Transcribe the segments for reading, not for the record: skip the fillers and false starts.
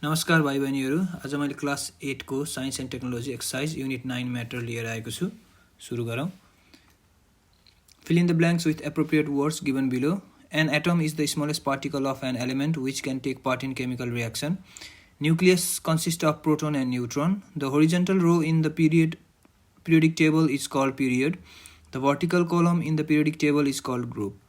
नमस्कार भाइ बहिनीहरू। आज मैले क्लास 8 को science and technology exercise unit 9 matter लिएर आएको छु। सुरु गरौँ। Fill in the blanks with appropriate words given below. An atom is the smallest particle of an element which can take part in chemical reaction. Nucleus consists of proton and neutron. The horizontal row in the periodic table is called period. The vertical column in the periodic table is called group.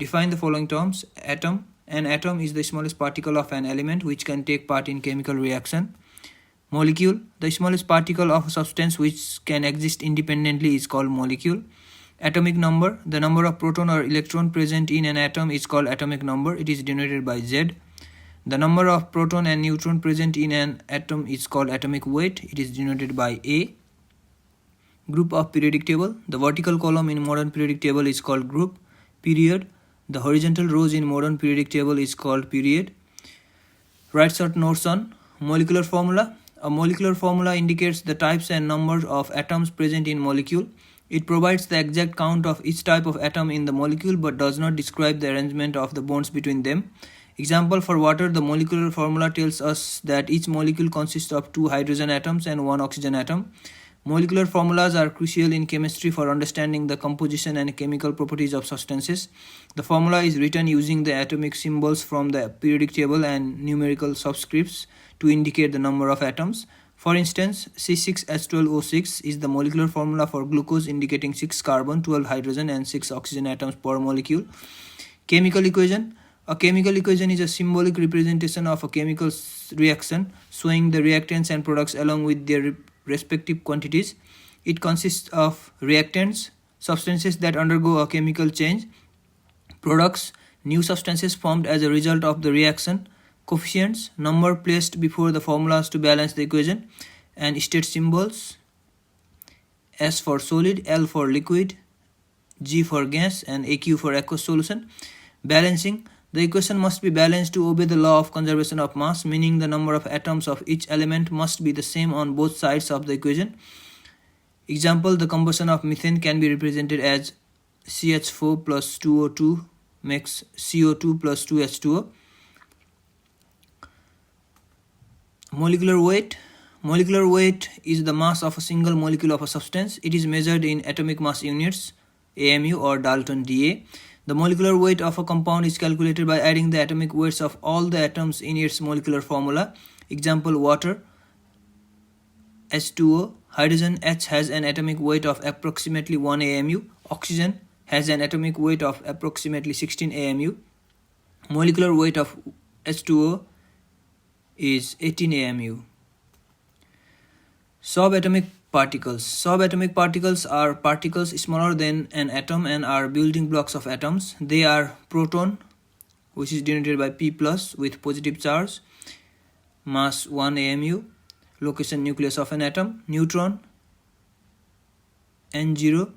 Define the following terms. Atom. An atom is the smallest particle of an element which can take part in chemical reaction. Molecule. The smallest particle of a substance which can exist independently is called molecule. Atomic number. The number of proton or electron present in an atom is called atomic number. It is denoted by Z. The number of proton and neutron present in an atom is called atomic weight. It is denoted by A. Group of periodic table. The vertical column in modern periodic table is called group. Period. The horizontal rows in modern periodic table is called period. Write short notes on molecular formula. A molecular formula indicates the types and numbers of atoms present in molecule. It provides the exact count of each type of atom in the molecule but does not describe the arrangement of the bonds between them. Example, for water, the molecular formula tells us that each molecule consists of 2 hydrogen atoms and 1 oxygen atom. Molecular formulas are crucial in chemistry for understanding the composition and chemical properties of substances. The formula is written using the atomic symbols from the periodic table and numerical subscripts to indicate the number of atoms. For instance, C6H12O6 is the molecular formula for glucose, indicating 6 carbon, 12 hydrogen and 6 oxygen atoms per molecule. Chemical equation. A chemical equation is a symbolic representation of a chemical reaction, showing the reactants and products along with their respective quantities. It consists of reactants, substances that undergo a chemical change; products, new substances formed as a result of the reaction; coefficients, number placed before the formulas to balance the equation; and state symbols: S for solid, L for liquid, G for gas, and AQ for aqueous solution. Balancing. The equation must be balanced to obey the law of conservation of mass, meaning the number of atoms of each element must be the same on both sides of the equation. Example, the combustion of methane can be represented as CH4 plus 2O2 makes CO2 plus 2H2O. Molecular weight. Molecular weight is the mass of a single molecule of a substance. It is measured in atomic mass units, AMU or Dalton DA. The molecular weight of a compound is calculated by adding the atomic weights of all the atoms in its molecular formula. Example, water, H2O. Hydrogen H has an atomic weight of approximately 1 AMU. Oxygen has an atomic weight of approximately 16 AMU. Molecular weight of H2O is 18 AMU. Subatomic particles. Subatomic particles are particles smaller than an atom and are building blocks of atoms. They are proton, which is denoted by P plus with positive charge, mass 1 AMU, location nucleus of an atom; neutron, N0,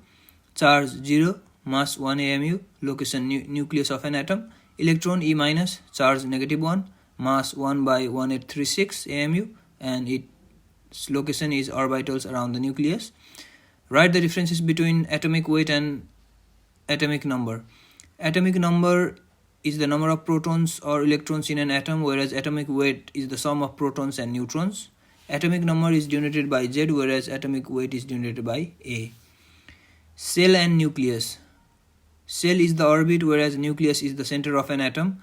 charge 0, mass 1 AMU, location nucleus of an atom; electron, E minus, charge -1, mass 1 by 1836 AMU, and its location is orbitals around the nucleus. Write the differences between atomic weight and atomic number. Atomic number is the number of protons or electrons in an atom, whereas atomic weight is the sum of protons and neutrons. Atomic number is denoted by Z, whereas atomic weight is denoted by A. Cell and nucleus. Cell is the orbit, whereas nucleus is the center of an atom.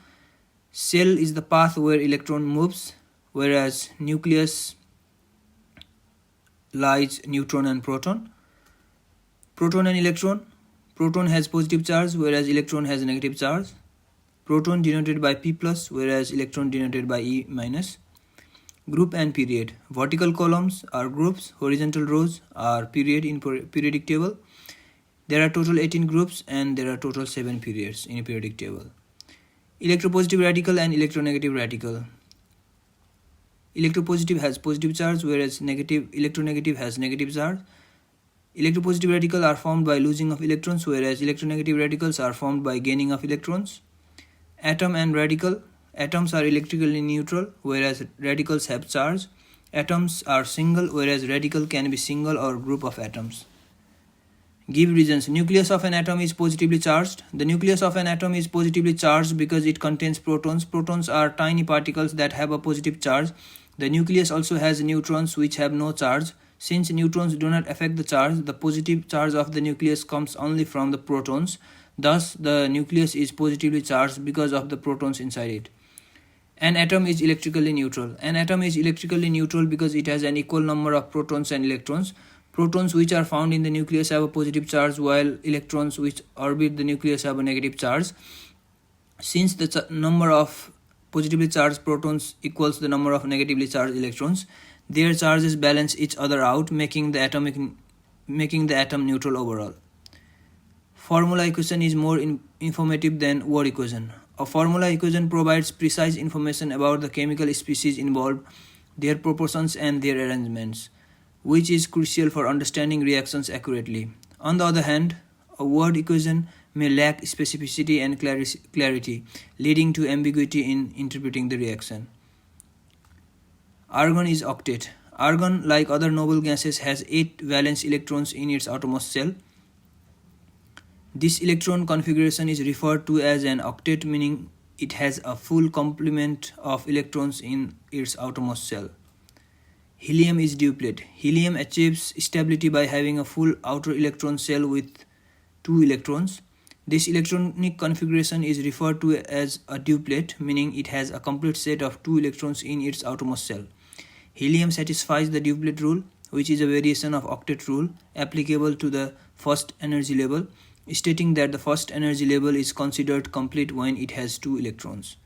Cell is the path where electron moves, whereas nucleus lies neutron and proton. Proton and electron. Proton has positive charge, whereas electron has negative charge. Proton denoted by P plus, whereas electron denoted by E minus. Group and period. Vertical columns are groups, horizontal rows are period in periodic table. There are total 18 groups and there are total 7 periods in a periodic table. Electropositive radical and electronegative radical. Electropositive has positive charge, whereas electronegative has negative charge. Electropositive radicals are formed by losing of electrons, whereas electronegative radicals are formed by gaining of electrons. Atom and radical. Atoms are electrically neutral, whereas radicals have charge. Atoms are single, whereas radical can be single or group of atoms. Give reasons. Nucleus of an atom is positively charged. The nucleus of an atom is positively charged because it contains protons. Protons are tiny particles that have a positive charge. The nucleus also has neutrons which have no charge. Since neutrons do not affect the charge, the positive charge of the nucleus comes only from the protons. Thus, the nucleus is positively charged because of the protons inside it. An atom is electrically neutral. An atom is electrically neutral because it has an equal number of protons and electrons. Protons which are found in the nucleus have a positive charge, while electrons which orbit the nucleus have a negative charge. Since the number of positively charged protons equals the number of negatively charged electrons, their charges balance each other out, making the atom neutral overall. Formula equation is more informative than word equation. A formula equation provides precise information about the chemical species involved, their proportions and their arrangements, which is crucial for understanding reactions accurately. On the other hand, a word equation may lack specificity and clarity, leading to ambiguity in interpreting the reaction. Argon is octet. Argon, like other noble gases, has 8 valence electrons in its outermost shell. This electron configuration is referred to as an octet, meaning it has a full complement of electrons in its outermost shell. Helium is duplet. Helium achieves stability by having a full outer electron shell with 2 electrons. This electronic configuration is referred to as a duplet, meaning it has a complete set of 2 electrons in its outermost shell. Helium satisfies the duplet rule, which is a variation of octet rule applicable to the first energy level, stating that the first energy level is considered complete when it has 2 electrons.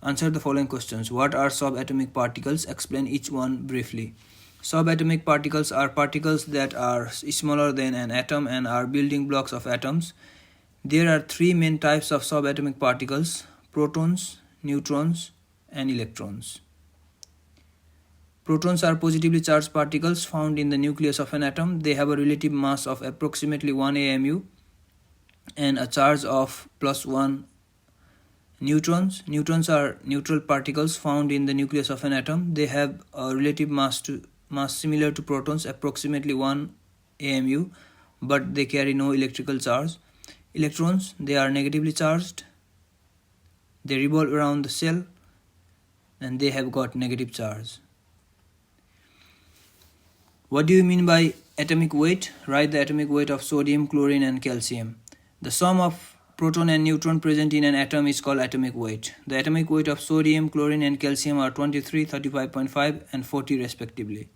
Answer the following questions. What are subatomic particles? Explain each one briefly. Subatomic particles are particles that are smaller than an atom and are building blocks of atoms. There are 3 main types of subatomic particles: protons, neutrons, and electrons. Protons are positively charged particles found in the nucleus of an atom. They have a relative mass of approximately 1 AMU and a charge of +1. Neutrons are neutral particles found in the nucleus of an atom. They have a relative mass similar to protons, approximately 1 AMU, but they carry no electrical charge. Electrons, they are negatively charged. They revolve around the shell and they have got negative charge. What do you mean by atomic weight? Write the atomic weight of sodium, chlorine, and calcium. The sum of proton and neutron present in an atom is called atomic weight. The atomic weight of sodium, chlorine, and calcium are 23, 35.5, and 40 respectively.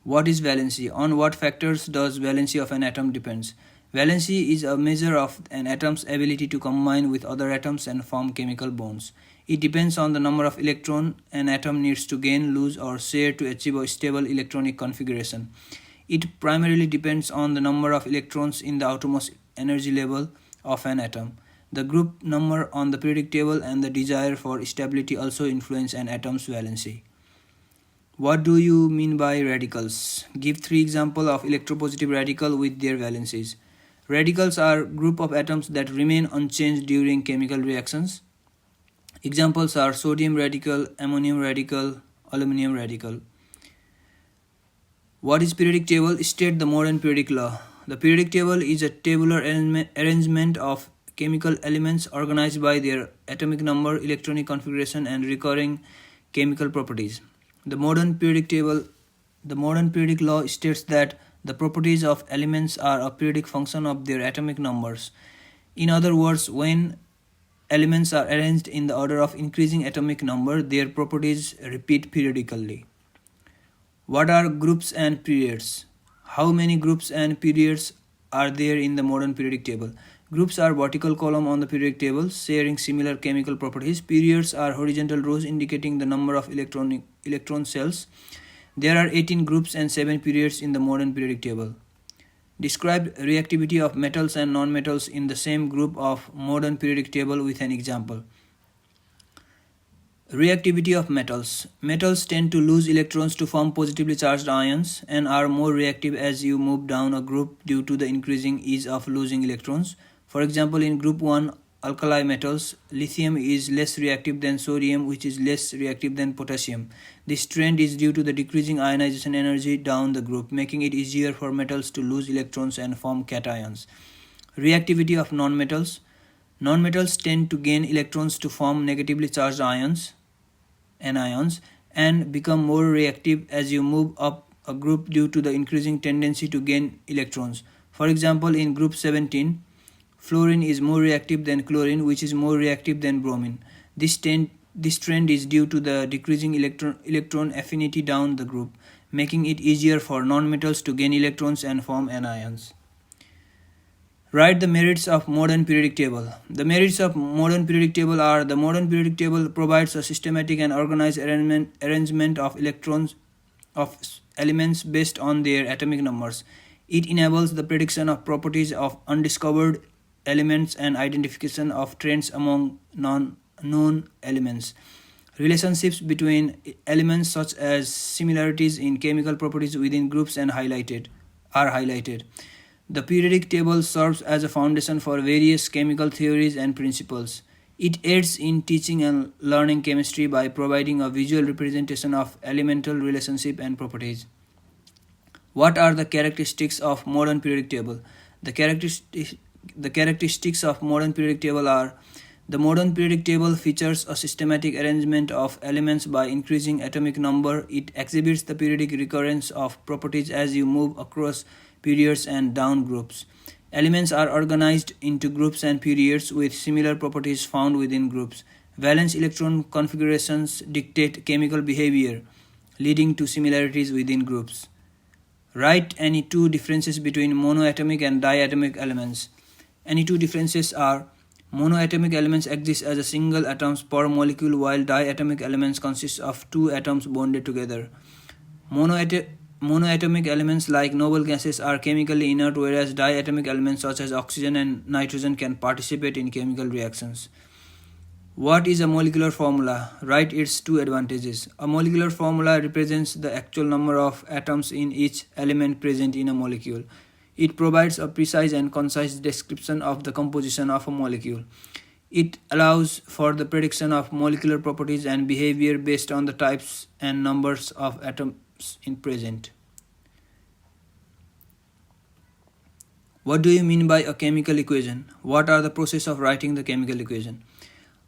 What is valency? On what factors does valency of an atom depends? Valency is a measure of an atom's ability to combine with other atoms and form chemical bonds. It depends on the number of electrons an atom needs to gain, lose, or share to achieve a stable electronic configuration. It primarily depends on the number of electrons in the outermost energy level of an atom. The group number on the periodic table and the desire for stability also influence an atom's valency. What do you mean by radicals? Give 3 examples of electropositive radical with their valencies. Radicals are group of atoms that remain unchanged during chemical reactions. Examples are sodium radical, ammonium radical, aluminum radical. What is periodic table? State the modern periodic law. The periodic table is a tabular arrangement of chemical elements organized by their atomic number, electronic configuration, and recurring chemical properties. The modern periodic law states that the properties of elements are a periodic function of their atomic numbers. In other words, when elements are arranged in the order of increasing atomic number, their properties repeat periodically. What are groups and periods? How many groups and periods are there in the modern periodic table? Groups are vertical columns on the periodic table sharing similar chemical properties. Periods are horizontal rows indicating the number of electron cells. There are 18 groups and 7 periods in the modern periodic table. Describe reactivity of metals and nonmetals in the same group of modern periodic table with an example. Reactivity of metals. Metals tend to lose electrons to form positively charged ions and are more reactive as you move down a group due to the increasing ease of losing electrons. For example, in group 1, alkali metals. Lithium is less reactive than sodium, which is less reactive than potassium. This trend is due to the decreasing ionization energy down the group, making it easier for metals to lose electrons and form cations. Reactivity of nonmetals. Nonmetals tend to gain electrons to form negatively charged ions, anions, and become more reactive as you move up a group due to the increasing tendency to gain electrons. For example, in group 17, fluorine is more reactive than chlorine, which is more reactive than bromine. This trend is due to the decreasing electron affinity down the group, making it easier for nonmetals to gain electrons and form anions. Write the merits of modern periodic table. The merits of modern periodic table are: the modern periodic table provides a systematic and organized arrangement of electrons of elements based on their atomic numbers. It enables the prediction of properties of undiscovered elements and identification of trends among non-known elements. Relationships between elements such as similarities in chemical properties within groups are highlighted. The periodic table serves as a foundation for various chemical theories and principles. It aids in teaching and learning chemistry by providing a visual representation of elemental relationship and properties. What are the characteristics of modern periodic table? The characteristics of modern periodic table are: the modern periodic table features a systematic arrangement of elements by increasing atomic number. It exhibits the periodic recurrence of properties as you move across periods and down groups. Elements are organized into groups and periods with similar properties found within groups. Valence electron configurations dictate chemical behavior, leading to similarities within groups. Write any two differences between monoatomic and diatomic elements. Any two differences are: monoatomic elements exist as a single atoms per molecule, while diatomic elements consist of two atoms bonded together. Monoatomic elements like noble gases are chemically inert, whereas diatomic elements such as oxygen and nitrogen can participate in chemical reactions. What is a molecular formula? Write its two advantages. A molecular formula represents the actual number of atoms in each element present in a molecule. It provides a precise and concise description of the composition of a molecule. It allows for the prediction of molecular properties and behavior based on the types and numbers of atoms in present. What do you mean by a chemical equation? What are the process of writing the chemical equation?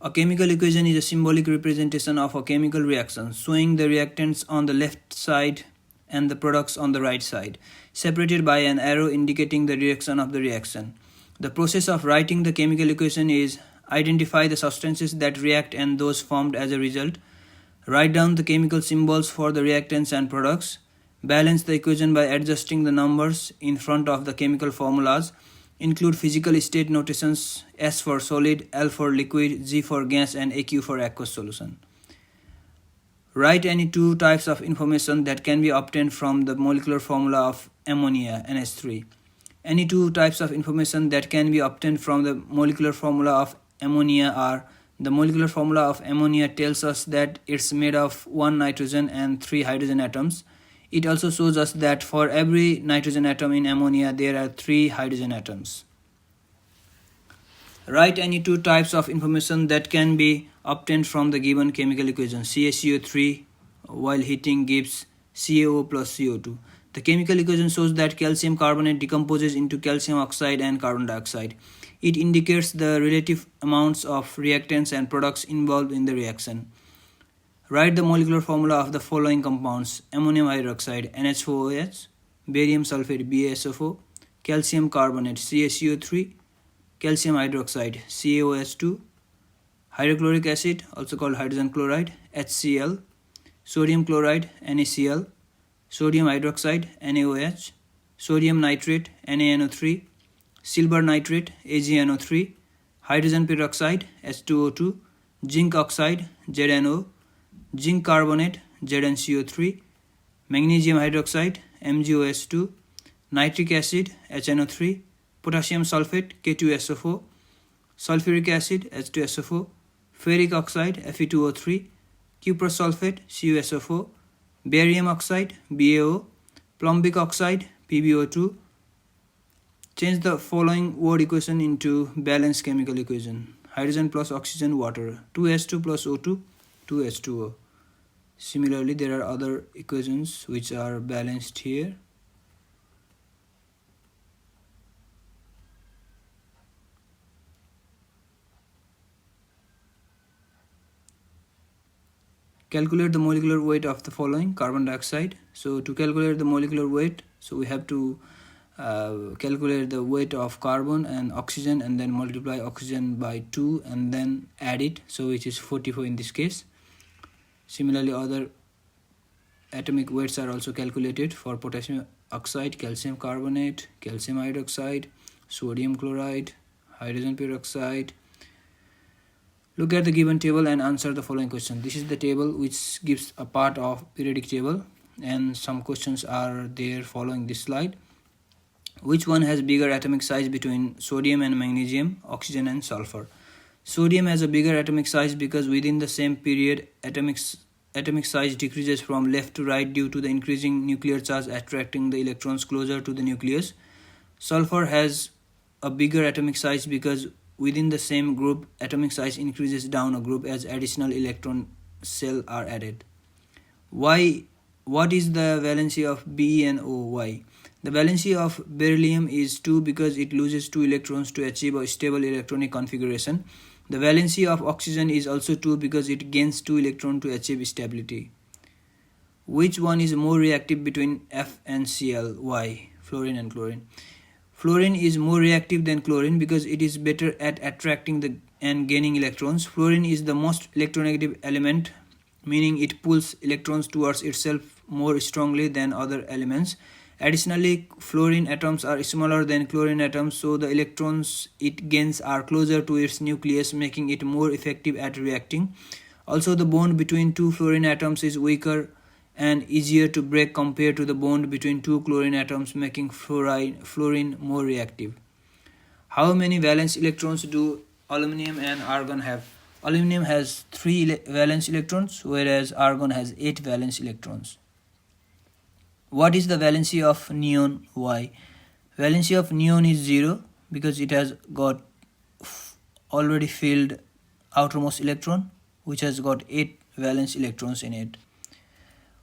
A chemical equation is a symbolic representation of a chemical reaction, showing the reactants on the left side and the products on the right side, separated by an arrow indicating the direction of the reaction. The process of writing the chemical equation is: identify the substances that react and those formed as a result, write down the chemical symbols for the reactants and products, balance the equation by adjusting the numbers in front of the chemical formulas, include physical state notations: S for solid, L for liquid, G for gas, and AQ for aqueous solution. Write any two types of information that can be obtained from the molecular formula of ammonia, NH3. Any two types of information that can be obtained from the molecular formula of ammonia are: the molecular formula of ammonia tells us that it's made of 1 nitrogen and 3 hydrogen atoms. It also shows us that for every nitrogen atom in ammonia, there are 3 hydrogen atoms. Write any two types of information that can be obtained from the given chemical equation. CaCO3 while heating gives CaO plus CO2. The chemical equation shows that calcium carbonate decomposes into calcium oxide and carbon dioxide. It indicates the relative amounts of reactants and products involved in the reaction. Write the molecular formula of the following compounds: ammonium hydroxide NH4OH, barium sulfate BaSO4, calcium carbonate CaCO3, calcium hydroxide CaOH2, hydrochloric acid also called hydrogen chloride HCl, sodium chloride NaCl, sodium hydroxide NaOH, sodium nitrate NaNO3, silver nitrate AgNO3, hydrogen peroxide H2O2, zinc oxide ZNO, zinc carbonate ZnCO3, magnesium hydroxide MgOH2, nitric acid HNO3, potassium sulfate K2SO4, sulfuric acid H2SO4, ferric oxide Fe2O3, cuprous sulfate CuSO4, barium oxide BaO, plumbic oxide PbO2. Change the following word equation into balanced chemical equation. hydrogen plus oxygen, water. 2H2 plus O2, 2H2O. Similarly, there are other equations which are balanced here. Calculate the molecular weight of the following: carbon dioxide. So to calculate the molecular weight, so we have to calculate the weight of carbon and oxygen and then multiply oxygen by 2 and then add it, so which is 44 in this case. Similarly, other atomic weights are also calculated for potassium oxide, calcium carbonate, calcium hydroxide, sodium chloride, hydrogen peroxide. Look at the given table and answer the following question. This is the table which gives a part of periodic table, and some questions are there following this slide. Which one has bigger atomic size between sodium and magnesium, oxygen and sulfur? Sodium has a bigger atomic size because within the same period atomic size decreases from left to right due to the increasing nuclear charge attracting the electrons closer to the nucleus. Sulfur has a bigger atomic size because within the same group atomic size increases down a group as additional electron cell are added. Why? What is the valency of Be and O? Why? The valency of beryllium is 2 because it loses 2 electrons to achieve a stable electronic configuration. The valency of oxygen is also 2 because it gains 2 electrons to achieve stability. Which one is more reactive between F and Cl? Why? Fluorine and chlorine. Fluorine is more reactive than chlorine because it is better at attracting and gaining electrons. Fluorine is the most electronegative element, meaning it pulls electrons towards itself more strongly than other elements. Additionally, fluorine atoms are smaller than chlorine atoms, so the electrons it gains are closer to its nucleus, making it more effective at reacting. Also, the bond between two fluorine atoms is weaker and easier to break compared to the bond between two chlorine atoms, making fluorine more reactive. How many valence electrons do aluminum and argon have? Aluminum has 3 valence electrons, whereas argon has 8 valence electrons. What is the valency of neon? Why? Valency of neon is 0 because it has got already filled outermost electron, which has got 8 valence electrons in it.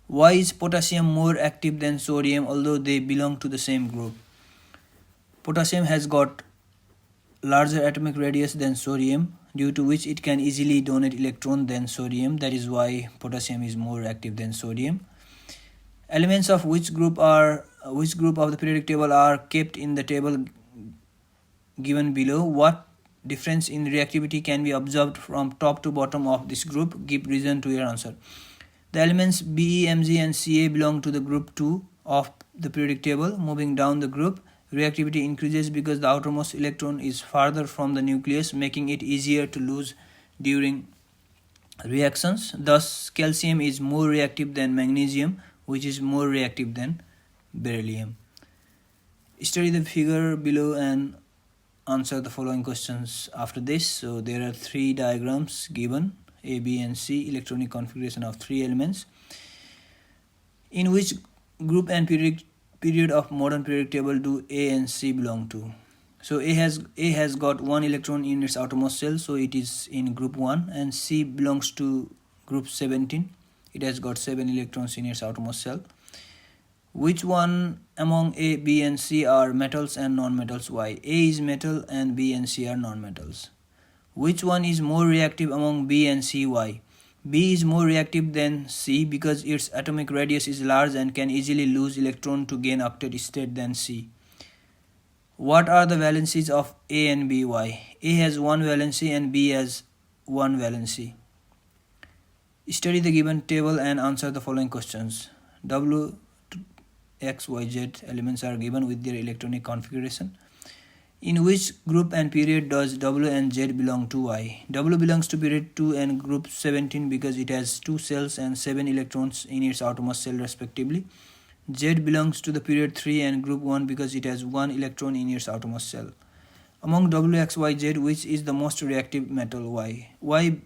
Why is potassium more active than sodium although they belong to the same group? Potassium has got larger atomic radius than sodium, due to which it can easily donate electron than sodium. That is why potassium is more active than sodium. Elements of which group of the periodic table are kept in the table given below? What difference in reactivity can be observed from top to bottom of this group? Give reason to your answer. The elements Be, Mg and Ca belong to the group 2 of the periodic table. Moving down the group, reactivity increases because the outermost electron is farther from the nucleus, making it easier to lose during reactions. Thus, calcium is more reactive than magnesium, which is more reactive than beryllium. Study the figure below and answer the following questions after this. So there are 3 diagrams given: A, B and C, electronic configuration of 3 elements. In which group and period of modern periodic table do A and C belong to? So A has got 1 electron in its outermost shell, so it is in group 1, and C belongs to group 17. It has got 7 electrons in its outermost shell. Which one among A, B and C are metals and non-metals? Why? A is metal and B and C are non-metals. Which one is more reactive among B and C? Why? B is more reactive than C because its atomic radius is large and can easily lose electron to gain octet state than C. What are the valencies of A and B? Why? A has 1 valency and B has 1 valency. Study the given table and answer the following questions. W, X, Y, Z elements are given with their electronic configuration. In which group and period does W and Z belong to? Why? W belongs to period 2 and group 17 because it has 2 cells and 7 electrons in its outermost cell respectively. Z belongs to the period 3 and group 1 because it has 1 electron in its outermost cell. Among W, X, Y, Z, which is the most reactive metal? Why? Why?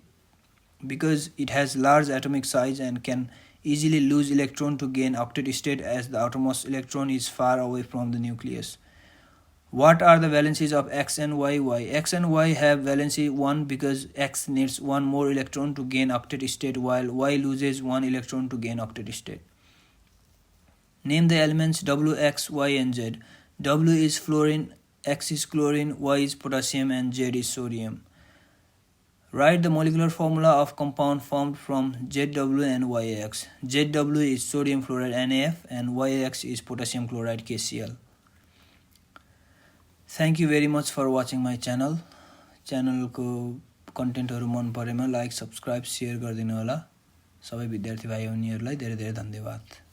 Because it has large atomic size and can easily lose electron to gain octet state as the outermost electron is far away from the nucleus. What are the valencies of X and Y? X and Y have valency 1 because X needs one more electron to gain octet state while Y loses one electron to gain octet state. Name the elements W, X, Y and Z. W is fluorine, X is chlorine, Y is potassium and Z is sodium. Write the molecular formula of compound formed from ZW and YAX. ZW is sodium fluoride NaF and YAX is potassium chloride KCl. Thank you very much for watching my channel. Channel को कन्टेन्टहरु मन परेमा like, subscribe, share गरिदिनु होला. सबै विद्यार्थी भाइ बहिनीहरुलाई धेरै धेरै धन्यवाद.